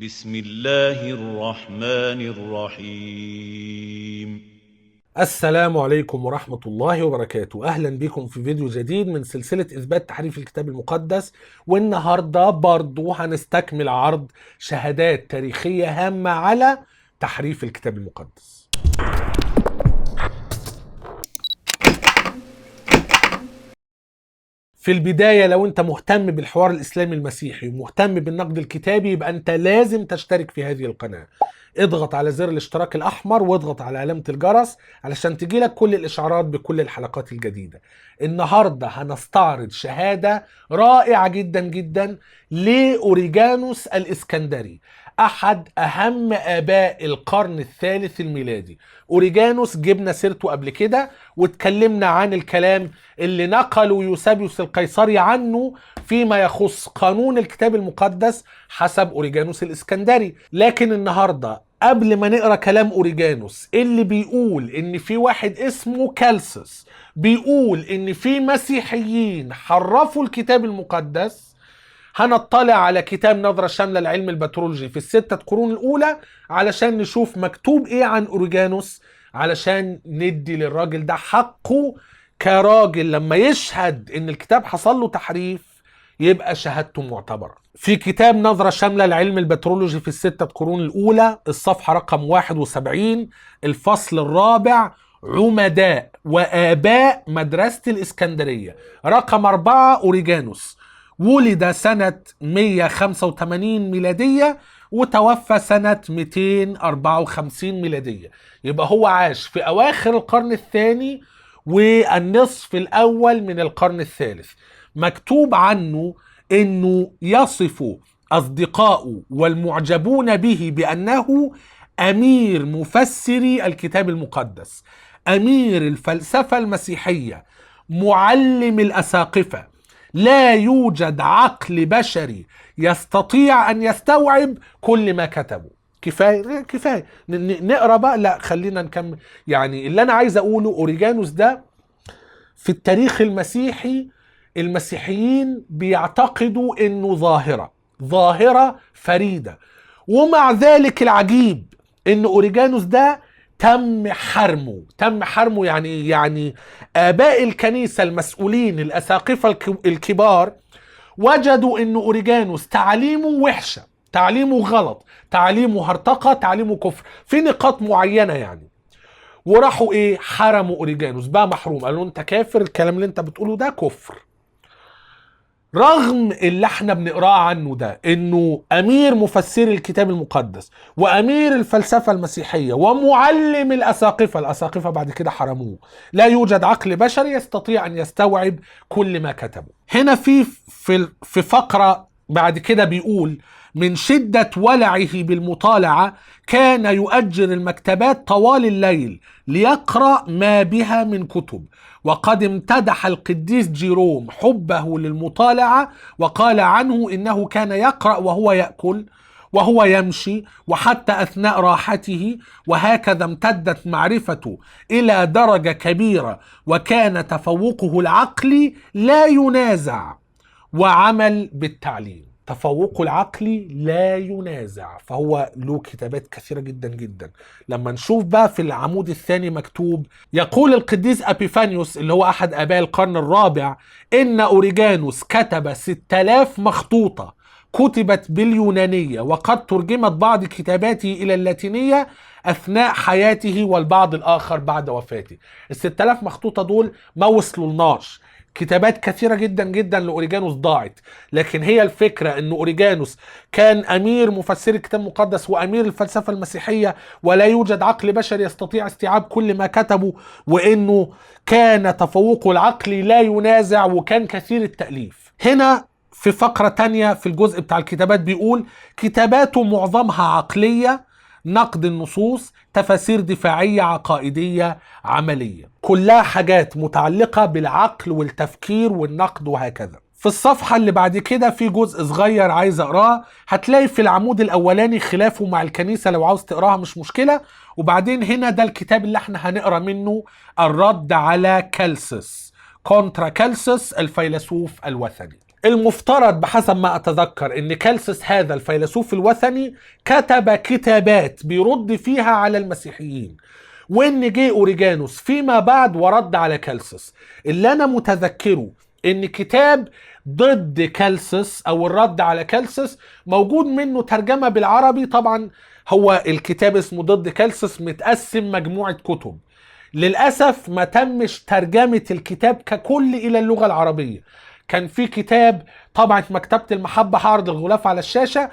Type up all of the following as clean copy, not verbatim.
بسم الله الرحمن الرحيم. السلام عليكم ورحمة الله وبركاته. أهلا بكم في فيديو جديد من سلسلة إثبات تحريف الكتاب المقدس. والنهاردة برضو هنستكمل عرض شهادات تاريخية هامة على تحريف الكتاب المقدس. في البداية لو انت مهتم بالحوار الإسلامي المسيحي ومهتم بالنقد الكتابي يبقى انت لازم تشترك في هذه القناة. اضغط على زر الاشتراك الأحمر واضغط على علامة الجرس علشان تجيلك كل الإشعارات بكل الحلقات الجديدة. النهاردة هنستعرض شهادة رائعة جدا جدا لأوريجانوس الإسكندري، أحد أهم آباء القرن الثالث الميلادي. أوريجانوس جبنا سيرته قبل كده واتكلمنا عن الكلام اللي نقلوا يوسابيوس القيصري عنه فيما يخص قانون الكتاب المقدس حسب أوريجانوس الإسكندري. لكن النهاردة قبل ما نقرأ كلام أوريجانوس اللي بيقول إن في واحد اسمه كالسس بيقول إن في مسيحيين حرفوا الكتاب المقدس، هنطلع على كتاب نظرة شاملة لعلم البترولوجي في الستة قرون الأولى علشان نشوف مكتوب إيه عن أوريجانوس، علشان ندي للراجل ده حقه كراجل لما يشهد إن الكتاب حصل له تحريف يبقى شهادته معتبرة. في كتاب نظرة شاملة لعلم البترولوجي في الستة قرون الأولى الصفحة رقم 71 الفصل الرابع عمداء وآباء مدرسة الإسكندرية رقم 4 أوريجانوس ولد سنة 185 ميلادية وتوفى سنة 254 ميلادية. يبقى هو عاش في أواخر القرن الثاني والنصف الأول من القرن الثالث. مكتوب عنه أنه يصف أصدقاؤه والمعجبون به بأنه أمير مفسري الكتاب المقدس، أمير الفلسفة المسيحية، معلم الأساقفة. لا يوجد عقل بشري يستطيع أن يستوعب كل ما كتبه. كفاية كفاية نقرأ بقى، لا خلينا نكمل. يعني اللي أنا عايز أقوله أوريجانوس ده في التاريخ المسيحي المسيحيين بيعتقدوا أنه ظاهرة فريدة، ومع ذلك العجيب أن أوريجانوس ده تم حرمه. يعني آباء الكنيسة المسؤولين الأساقفة الكبار وجدوا أن أوريجانوس تعليمه وحشة، تعليمه غلط، تعليمه هرطقة، تعليمه كفر في نقاط معينة يعني. وراحوا ايه حرموا أوريجانوس، بقى محروم، قالوا انت كافر، الكلام اللي انت بتقوله ده كفر. رغم اللي احنا بنقراه عنه ده انه امير مفسري الكتاب المقدس وامير الفلسفة المسيحية ومعلم الاساقفة بعد كده حرموه. لا يوجد عقل بشري يستطيع ان يستوعب كل ما كتبه. هنا في فقرة بعد كده بيقول من شدة ولعه بالمطالعة كان يؤجر المكتبات طوال الليل ليقرأ ما بها من كتب. وقد امتدح القديس جيروم حبه للمطالعة وقال عنه إنه كان يقرأ وهو يأكل وهو يمشي وحتى أثناء راحته، وهكذا امتدت معرفته إلى درجة كبيرة، وكان تفوقه العقلي لا ينازع وعمل بالتعليم. تفوقه العقلي لا ينازع، فهو له كتابات كثيرة جدا جدا. لما نشوف بقى في العمود الثاني مكتوب يقول القديس أبيفانيوس اللي هو أحد آباء القرن الرابع إن أوريجانوس كتب 6000 مخطوطة كتبت باليونانية، وقد ترجمت بعض كتاباته إلى اللاتينية أثناء حياته والبعض الآخر بعد وفاته. ال6000 مخطوطة دول ما وصلوا لناش. كتابات كثيرة جدا جدا لأوريجانوس ضاعت. لكن هي الفكرة أن أوريجانوس كان أمير مفسر الكتاب المقدس وأمير الفلسفة المسيحية، ولا يوجد عقل بشري يستطيع استيعاب كل ما كتبه، وأنه كان تفوقه العقلي لا ينازع، وكان كثير التأليف. هنا في فقرة تانية في الجزء بتاع الكتابات بيقول كتاباته معظمها عقلية، نقد النصوص، تفاسير دفاعية، عقائدية، عملية، كلها حاجات متعلقة بالعقل والتفكير والنقد وهكذا. في الصفحة اللي بعد كده في جزء صغير عايز اقراه، هتلاقي في العمود الاولاني خلافه مع الكنيسة، لو عاوز تقراها مش مشكلة. وبعدين هنا ده الكتاب اللي احنا هنقرا منه الرد على كالسس، كونترا كالسس الفيلسوف الوثني. المفترض بحسب ما أتذكر إن كالسس هذا الفيلسوف الوثني كتب كتابات بيرد فيها على المسيحيين، وإن جه أوريجانوس فيما بعد ورد على كالسس. اللي أنا متذكره إن كتاب ضد كالسس أو الرد على كالسس موجود منه ترجمة بالعربي. طبعا هو الكتاب اسمه ضد كالسس، متقسم مجموعة كتب. للأسف ما تمش ترجمة الكتاب ككل إلى اللغة العربية. كان في كتاب طبعة مكتبة المحبة، هعرض الغلاف على الشاشة،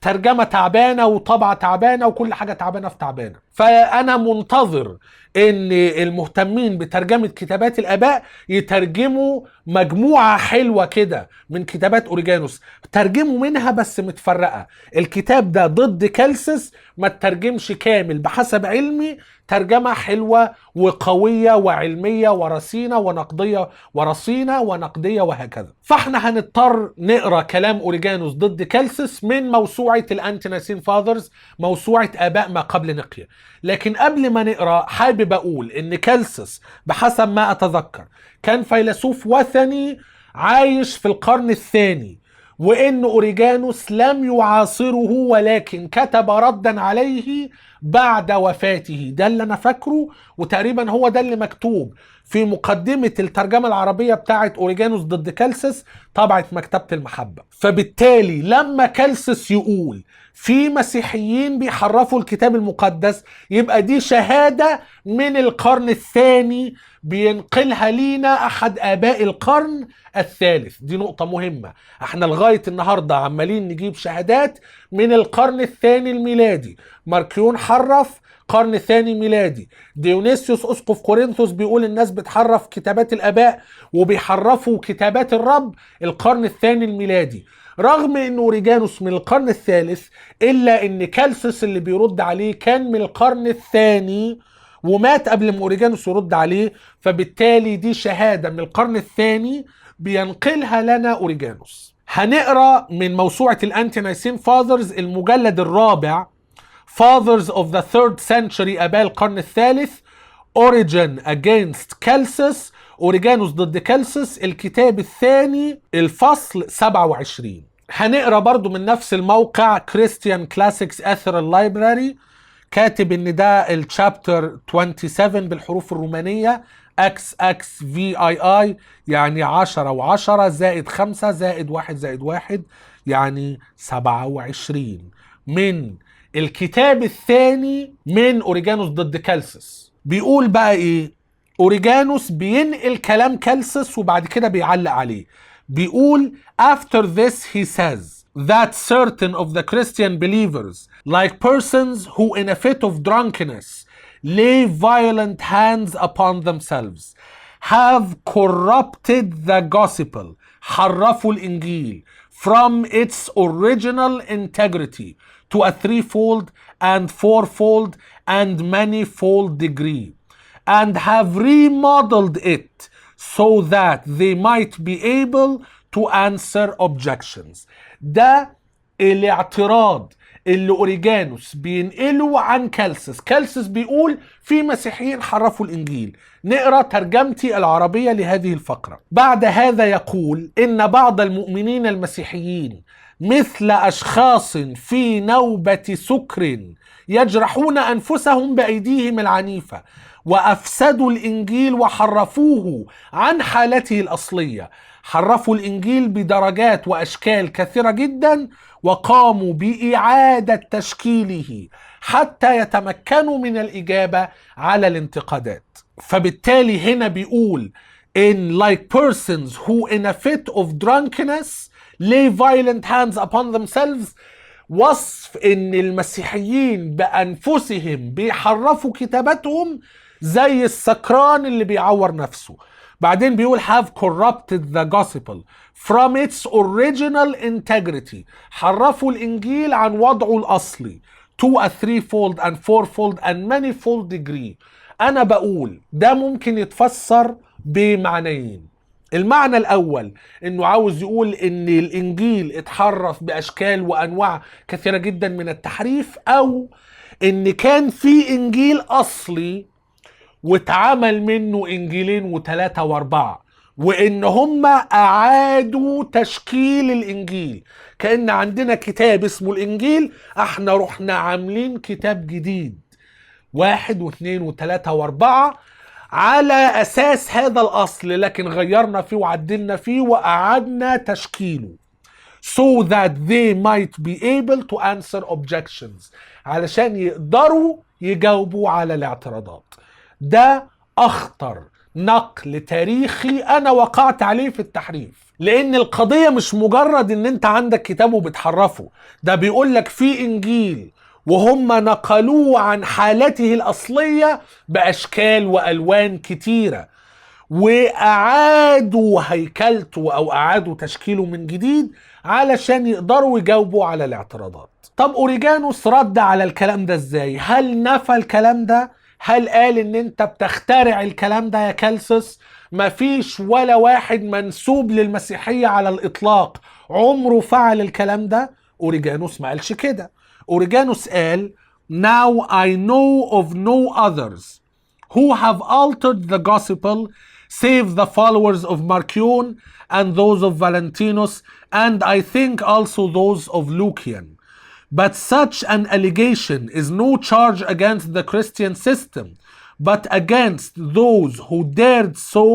ترجمة تعبانة وطبعة تعبانة وكل حاجة تعبانة في تعبانة. فأنا منتظر إن المهتمين بترجمة كتابات الآباء يترجموا مجموعة حلوة كده من كتابات أوريجانوس، ترجموا منها بس متفرقة. الكتاب ده ضد كالسس ما ترجمش كامل بحسب علمي، ترجمة حلوة وقوية وعلمية ورصينة ونقدية، ورصينة ونقدية وهكذا. فاحنا هنضطر نقرأ كلام أوريجانوس ضد كالسس من موسوعة الأنتي نايسين فاذرز، موسوعة آباء ما قبل نقية. لكن قبل ما نقرأ حابب أقول إن كالسس بحسب ما أتذكر كان فيلسوف وثني عايش في القرن الثاني، وإن أوريجانوس لم يعاصره ولكن كتب ردا عليه بعد وفاته. ده اللي أنا فاكره، وتقريبا هو ده اللي مكتوب في مقدمة الترجمة العربية بتاعت أوريجانوس ضد كالسس طبعة مكتبة المحبة. فبالتالي لما كالسس يقول في مسيحيين بيحرفوا الكتاب المقدس، يبقى دي شهادة من القرن الثاني بينقلها لينا أحد آباء القرن الثالث. دي نقطة مهمة. احنا لغاية النهاردة عمالين نجيب شهادات من القرن الثاني الميلادي. ماركيون حرف قرن الثاني ميلادي. ديونيسيوس أسقف كورنثوس بيقول الناس بتحرف كتابات الآباء وبيحرفوا كتابات الرب القرن الثاني الميلادي. رغم ان أوريجانوس من القرن الثالث، الا ان كالسس اللي بيرد عليه كان من القرن الثاني ومات قبل ما أوريجانوس يرد عليه. فبالتالي دي شهادة من القرن الثاني بينقلها لنا أوريجانوس. هنقرأ من موسوعة الأنتي نايسين فاذرز المجلد الرابع، Fathers of the Third Century، آباء القرن الثالث، Origen against Celsus، أوريجانوس ضد كالسس، الكتاب الثاني الفصل 27. هنقرأ برضو من نفس الموقع Christian Classics Ethereal Library، كاتب ان ده الشابتر 27 بالحروف الرومانية XXVII، يعني 10 و10 زائد 5 زائد 1 زائد 1 يعني 27، من الكتاب الثاني من أوريجانوس ضد كالسس. بيقول بقى ايه؟ أوريجانوس بينقل كلام كالسس وبعد كده بيعلق عليه. بيقول after this he says that certain of the Christian believers, like persons who in a fit of drunkenness lay violent hands upon themselves, have corrupted the gospel، حرفوا الإنجيل from its original integrity to a threefold and fourfold and manifold degree, and have remodeled it so that they might be able to answer objections. ده الاعتراض اللي أوريجانوس بينقله عن كالسس. كالسس بيقول في مسيحيين حرفوا الإنجيل. نقرأ ترجمتي العربية لهذه الفقرة. بعد هذا يقول إن بعض المؤمنين المسيحيين مثل أشخاص في نوبة سكر يجرحون أنفسهم بأيديهم العنيفة، وأفسدوا الإنجيل وحرفوه عن حالته الأصلية. حرفوا الإنجيل بدرجات وأشكال كثيرة جدا، وقاموا بإعادة تشكيله حتى يتمكنوا من الإجابة على الانتقادات. فبالتالي هنا بيقول in like persons who in a fit of drunkenness lay violent hands upon themselves، وصف ان المسيحيين بأنفسهم بيحرفوا كتاباتهم زي السكران اللي بيعور نفسه. بعدين بيقول have corrupted the gospel from its original integrity، حرفوا الإنجيل عن وضعه الأصلي to a threefold and fourfold and manifold degree. أنا بقول ده ممكن يتفسر بمعنيين. المعنى الأول إنه عاوز يقول إن الإنجيل اتحرف بأشكال وأنواع كثيرة جدا من التحريف، أو إن كان في إنجيل أصلي واتعمل منه إنجيلين وثلاثة وأربعة، وان هم اعادوا تشكيل الانجيل، كأن عندنا كتاب اسمه الانجيل، احنا رحنا عاملين كتاب جديد 1 و2 و3 و4 على اساس هذا الاصل، لكن غيرنا فيه وعدلنا فيه واعدنا تشكيله so that they might be able to answer objections، علشان يقدروا يجاوبوا على الاعتراضات. ده اخطر نقل تاريخي انا وقعت عليه في التحريف، لان القضية مش مجرد ان انت عندك كتاب وبتحرفه، ده بيقول لك في انجيل وهم نقلوه عن حالته الاصلية باشكال والوان كتيرة، واعادوا هيكلته او اعادوا تشكيله من جديد علشان يقدروا يجاوبوا على الاعتراضات. طب اوريجانوس رد على الكلام ده ازاي؟ هل نفى الكلام ده؟ هل قال ان انت بتخترع الكلام ده يا كالسس؟ مفيش ولا واحد منسوب للمسيحية على الاطلاق عمره فعل الكلام ده. اوريجانوس ما قالش كده. اوريجانوس قال Now I know of no others who have altered the gospel save the followers of Marcion and those of Valentinus, and I think also those of Lucian. But such an allegation is no charge against the Christian system, but against those who dared so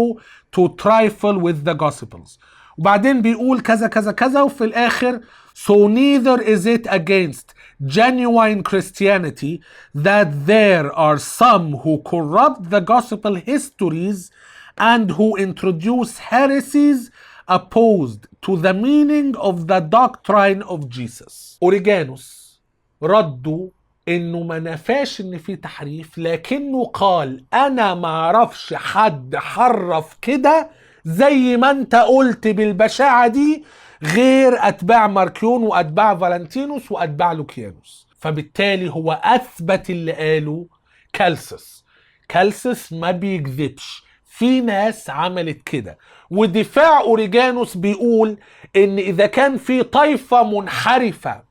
to trifle with the gospels. وبعدين بيقول كذا كذا كذا، وفي الآخر so neither is it against genuine Christianity that there are some who corrupt the gospel histories and who introduce heresies opposed to the meaning of the doctrine of Jesus. أوريجانوس ردوا انه ما نفاش ان في تحريف، لكنه قال انا ما اعرفش حد حرف كده زي ما انت قلت بالبشاعة دي غير اتباع ماركيون واتباع فالنتينوس واتباع لوكيانوس. فبالتالي هو اثبت اللي قاله كالسس. كالسس ما بيكذبش، في ناس عملت كده. ودفاع اوريجانوس بيقول ان اذا كان في طائفة منحرفة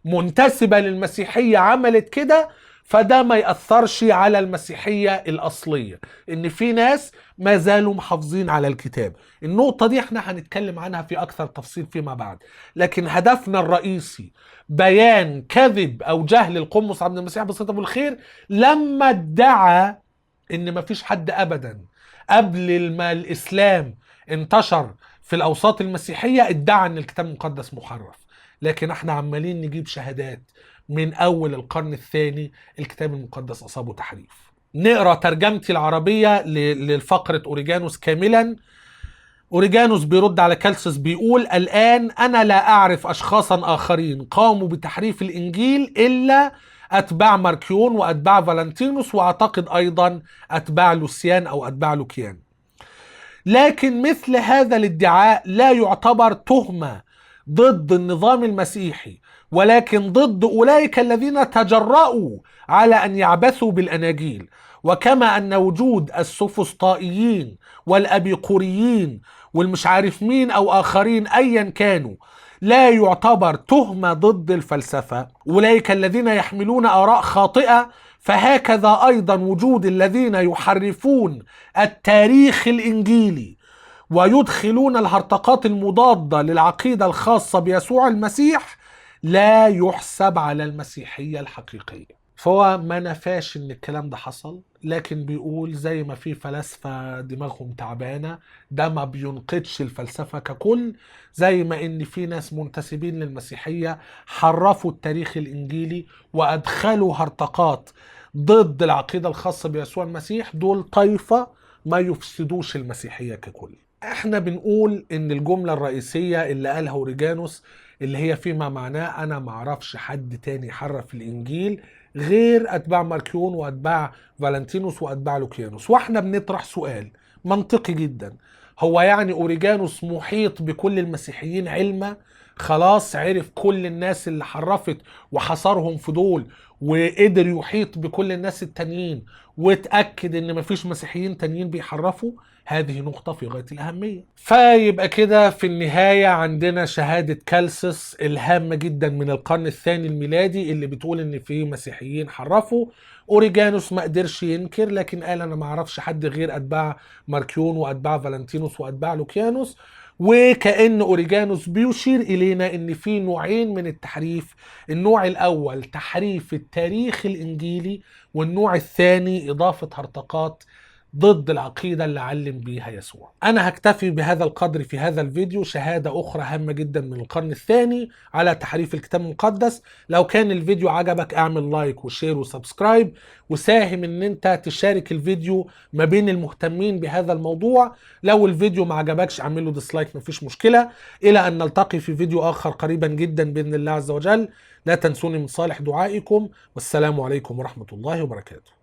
منتسبة للمسيحية عملت كده، فده ما يأثرش على المسيحية الأصلية، إن في ناس ما زالوا محافظين على الكتاب. النقطة دي احنا هنتكلم عنها في أكثر تفصيل فيما بعد، لكن هدفنا الرئيسي بيان كذب أو جهل القمص عبد المسيح بصيته بالخير لما ادعى إن ما فيش حد أبدا قبل ما الإسلام انتشر في الأوساط المسيحية ادعى إن الكتاب المقدس محرف. لكن احنا عمالين نجيب شهادات من اول القرن الثاني الكتاب المقدس اصابه تحريف. نقرا ترجمتي العربية للفقرة اوريجانوس كاملا. اوريجانوس بيرد على كالسس بيقول الان انا لا اعرف اشخاصا اخرين قاموا بتحريف الانجيل الا اتباع ماركيون واتباع فالنتينوس، واعتقد ايضا اتباع لوسيان او اتباع لوكيان. لكن مثل هذا الادعاء لا يعتبر تهمة ضد النظام المسيحي، ولكن ضد أولئك الذين تجرؤوا على أن يعبثوا بالأناجيل. وكما أن وجود السوفسطائيين والأبيقوريين والمش عارف مين أو آخرين أيا كانوا لا يعتبر تهمة ضد الفلسفة، أولئك الذين يحملون آراء خاطئة، فهكذا أيضا وجود الذين يحرفون التاريخ الإنجيلي ويدخلون الهرطقات المضادة للعقيدة الخاصة بيسوع المسيح لا يحسب على المسيحية الحقيقية. فهو ما نفاش ان الكلام ده حصل، لكن بيقول زي ما في فلاسفة دماغهم تعبانة ده ما بينقضش الفلسفة ككل، زي ما ان في ناس منتسبين للمسيحية حرفوا التاريخ الانجيلي وادخلوا هرطقات ضد العقيدة الخاصة بيسوع المسيح، دول طائفة ما يفسدوش المسيحية ككل. احنا بنقول ان الجملة الرئيسية اللي قالها اوريجانوس اللي هي فيما معناه انا معرفش حد تاني حرف الانجيل غير اتباع ماركيون واتباع فالنتينوس واتباع لوكيانوس. واحنا بنطرح سؤال منطقي جدا، هو يعني اوريجانوس محيط بكل المسيحيين علما؟ خلاص عرف كل الناس اللي حرفت وحصرهم في دول، وقدر يحيط بكل الناس التانيين، واتأكد ان مفيش مسيحيين تانيين بيحرفوا، هذه نقطة في غاية الأهمية. فيبقى كده في النهاية عندنا شهادة كالسس الهامة جدا من القرن الثاني الميلادي اللي بتقول ان في مسيحيين حرفوا. اوريجانوس ما قدرش ينكر، لكن قال انا ما اعرفش حد غير اتباع ماركيون واتباع فالنتينوس واتباع لوكيانوس. وكأن اوريجانوس بيشير الينا ان في نوعين من التحريف. النوع الاول تحريف التاريخ الانجيلي، والنوع الثاني اضافة هرطقات ضد العقيدة اللي علم بيها يسوع. أنا هكتفي بهذا القدر في هذا الفيديو. شهادة أخرى هامة جدا من القرن الثاني على تحريف الكتاب المقدس. لو كان الفيديو عجبك اعمل لايك وشير وسبسكرايب، وساهم ان انت تشارك الفيديو ما بين المهتمين بهذا الموضوع. لو الفيديو ما عجبكش اعمل له ديسلايك، مفيش مشكلة. إلى أن نلتقي في فيديو آخر قريبا جدا بإذن الله عز وجل. لا تنسوني من صالح دعائكم، والسلام عليكم ورحمة الله وبركاته.